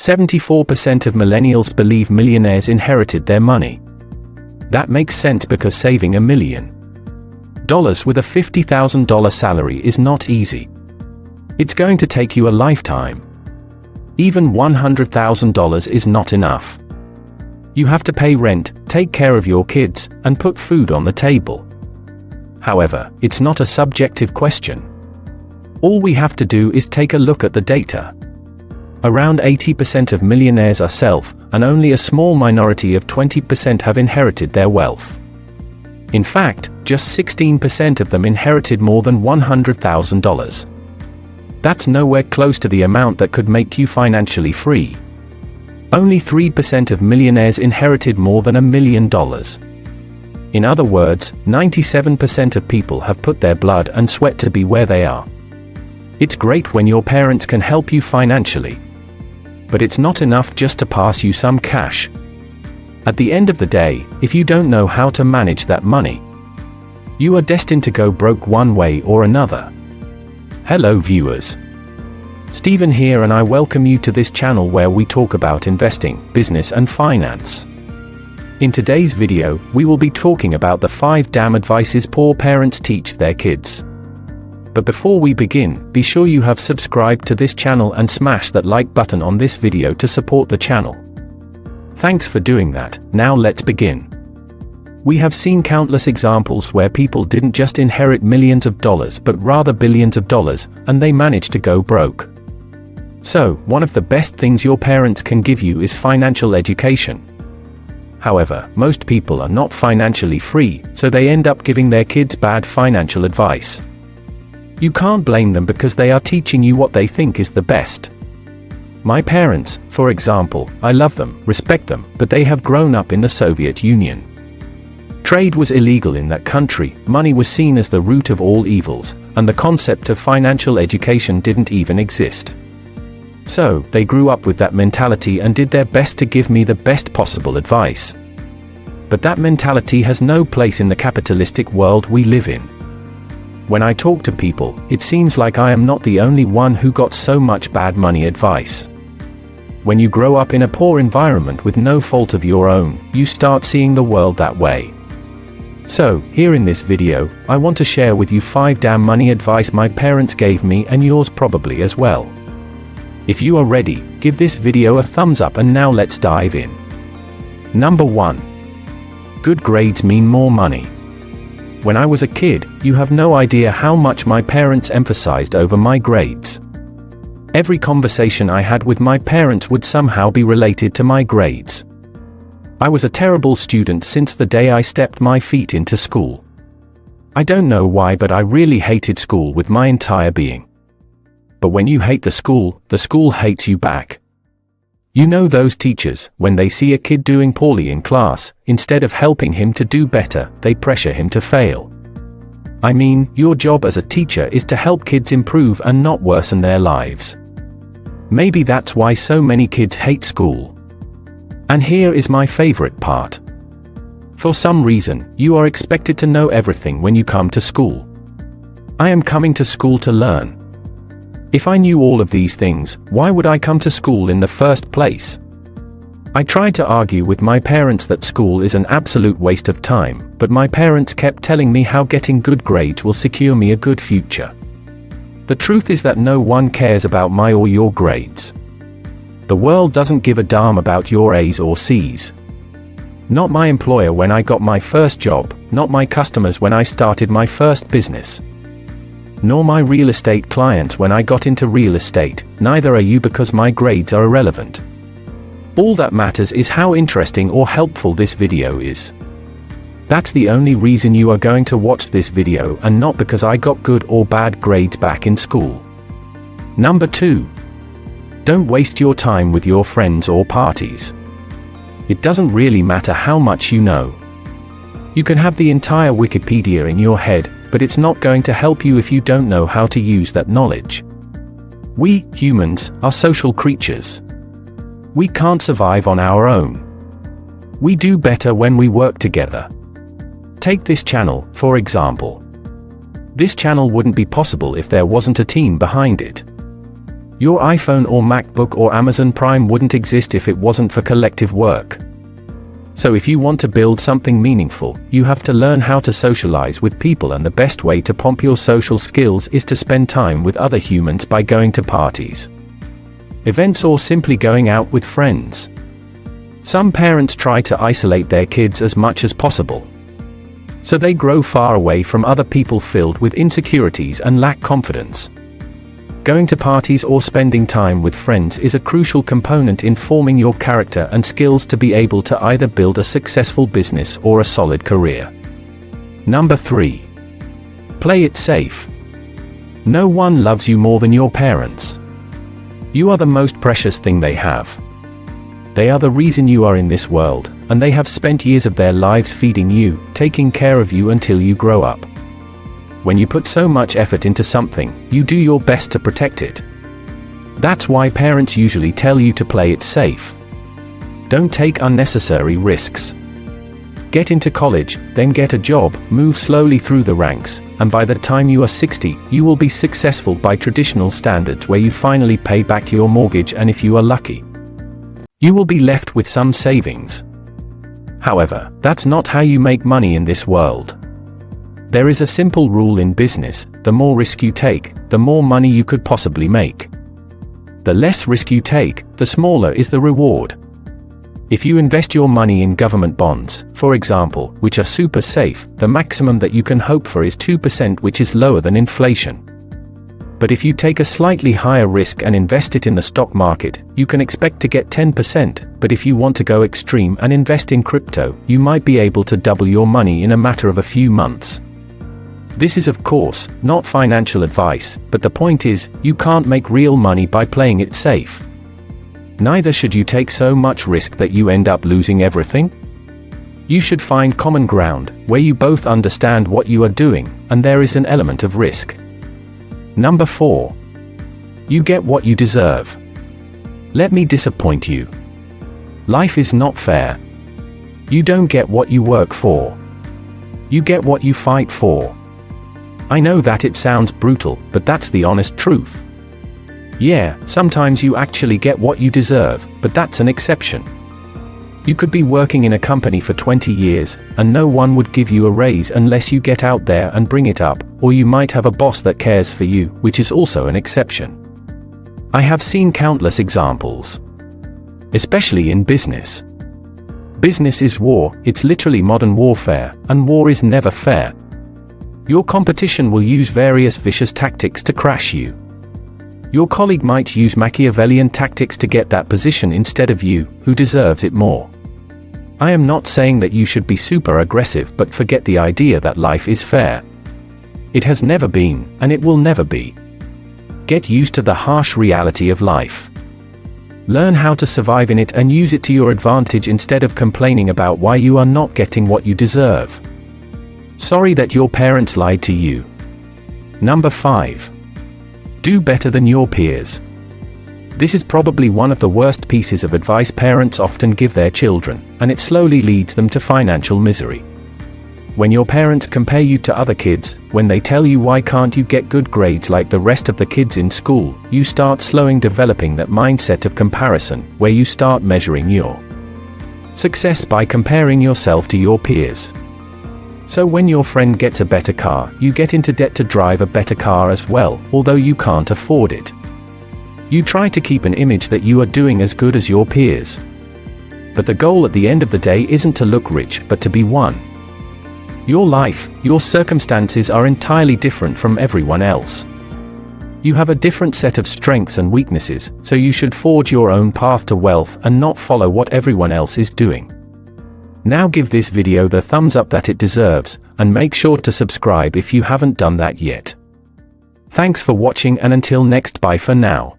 74% of millennials believe millionaires inherited their money. That makes sense because saving $1 million with a $50,000 salary is not easy. It's going to take you a lifetime. Even $100,000 is not enough. You have to pay rent, take care of your kids, and put food on the table. However, it's not a subjective question. All we have to do is take a look at the data. Around 80% of millionaires are self, and only a small minority of 20% have inherited their wealth. In fact, just 16% of them inherited more than $100,000. That's nowhere close to the amount that could make you financially free. Only 3% of millionaires inherited more than $1 million. In other words, 97% of people have put their blood and sweat to be where they are. It's great when your parents can help you financially. But it's not enough just to pass you some cash. At the end of the day, if you don't know how to manage that money, you are destined to go broke one way or another. Hello viewers. Stephen here, and I welcome you to this channel where we talk about investing, business and finance. In today's video, we will be talking about the 5 damn advices poor parents teach their kids. But before we begin, be sure you have subscribed to this channel and smash that like button on this video to support the channel. Thanks for doing that. Now let's begin. We have seen countless examples where people didn't just inherit millions of dollars but rather billions of dollars, and they managed to go broke. So, one of the best things your parents can give you is financial education. However, most people are not financially free, so they end up giving their kids bad financial advice. You can't blame them because they are teaching you what they think is the best. My parents, for example, I love them, respect them, but they have grown up in the Soviet Union. Trade was illegal in that country, money was seen as the root of all evils, and the concept of financial education didn't even exist. So, they grew up with that mentality and did their best to give me the best possible advice. But that mentality has no place in the capitalistic world we live in. When I talk to people, it seems like I am not the only one who got so much bad money advice. When you grow up in a poor environment with no fault of your own, you start seeing the world that way. So, here in this video, I want to share with you 5 damn money advice my parents gave me, and yours probably as well. If you are ready, give this video a thumbs up, and now let's dive in. Number 1. Good grades mean more money. When I was a kid, you have no idea how much my parents emphasized over my grades. Every conversation I had with my parents would somehow be related to my grades. I was a terrible student since the day I stepped my feet into school. I don't know why, but I really hated school with my entire being. But when you hate the school hates you back. You know those teachers, when they see a kid doing poorly in class, instead of helping him to do better, they pressure him to fail. I mean, your job as a teacher is to help kids improve and not worsen their lives. Maybe that's why so many kids hate school. And here is my favorite part. For some reason, you are expected to know everything when you come to school. I am coming to school to learn. If I knew all of these things, why would I come to school in the first place? I tried to argue with my parents that school is an absolute waste of time, but my parents kept telling me how getting good grades will secure me a good future. The truth is that no one cares about my or your grades. The world doesn't give a damn about your A's or C's. Not my employer when I got my first job, not my customers when I started my first business. Nor my real estate clients when I got into real estate, neither are you, because my grades are irrelevant. All that matters is how interesting or helpful this video is. That's the only reason you are going to watch this video, and not because I got good or bad grades back in school. Number 2. Don't waste your time with your friends or parties. It doesn't really matter how much you know. You can have the entire Wikipedia in your head, but it's not going to help you if you don't know how to use that knowledge. We, humans, are social creatures. We can't survive on our own. We do better when we work together. Take this channel, for example. This channel wouldn't be possible if there wasn't a team behind it. Your iPhone or MacBook or Amazon Prime wouldn't exist if it wasn't for collective work. So if you want to build something meaningful, you have to learn how to socialize with people, and the best way to pump your social skills is to spend time with other humans by going to parties, events, or simply going out with friends. Some parents try to isolate their kids as much as possible, so they grow far away from other people, filled with insecurities and lack confidence. Going to parties or spending time with friends is a crucial component in forming your character and skills to be able to either build a successful business or a solid career. Number 3. Play it safe. No one loves you more than your parents. You are the most precious thing they have. They are the reason you are in this world, and they have spent years of their lives feeding you, taking care of you until you grow up. When you put so much effort into something, you do your best to protect it. That's why parents usually tell you to play it safe. Don't take unnecessary risks. Get into college, then get a job, move slowly through the ranks, and by the time you are 60, you will be successful by traditional standards, where you finally pay back your mortgage, and if you are lucky, you will be left with some savings. However, that's not how you make money in this world. There is a simple rule in business: the more risk you take, the more money you could possibly make. The less risk you take, the smaller is the reward. If you invest your money in government bonds, for example, which are super safe, the maximum that you can hope for is 2%, which is lower than inflation. But if you take a slightly higher risk and invest it in the stock market, you can expect to get 10%, but if you want to go extreme and invest in crypto, you might be able to double your money in a matter of a few months. This is, of course, not financial advice, but the point is, you can't make real money by playing it safe. Neither should you take so much risk that you end up losing everything. You should find common ground, where you both understand what you are doing, and there is an element of risk. Number 4. You get what you deserve. Let me disappoint you. Life is not fair. You don't get what you work for. You get what you fight for. I know that it sounds brutal, but that's the honest truth. Yeah, sometimes you actually get what you deserve, but that's an exception. You could be working in a company for 20 years, and no one would give you a raise unless you get out there and bring it up, or you might have a boss that cares for you, which is also an exception. I have seen countless examples, especially in business. Business is war, it's literally modern warfare, and war is never fair. Your competition will use various vicious tactics to crash you. Your colleague might use Machiavellian tactics to get that position instead of you, who deserves it more. I am not saying that you should be super aggressive, but forget the idea that life is fair. It has never been, and it will never be. Get used to the harsh reality of life. Learn how to survive in it and use it to your advantage instead of complaining about why you are not getting what you deserve. Sorry that your parents lied to you. Number 5. Do better than your peers. This is probably one of the worst pieces of advice parents often give their children, and it slowly leads them to financial misery. When your parents compare you to other kids, when they tell you why can't you get good grades like the rest of the kids in school, you start slowly developing that mindset of comparison, where you start measuring your success by comparing yourself to your peers. So when your friend gets a better car, you get into debt to drive a better car as well, although you can't afford it. You try to keep an image that you are doing as good as your peers. But the goal at the end of the day isn't to look rich, but to be one. Your life, your circumstances are entirely different from everyone else. You have a different set of strengths and weaknesses, so you should forge your own path to wealth and not follow what everyone else is doing. Now give this video the thumbs up that it deserves, and make sure to subscribe if you haven't done that yet. Thanks for watching, and until next, bye for now.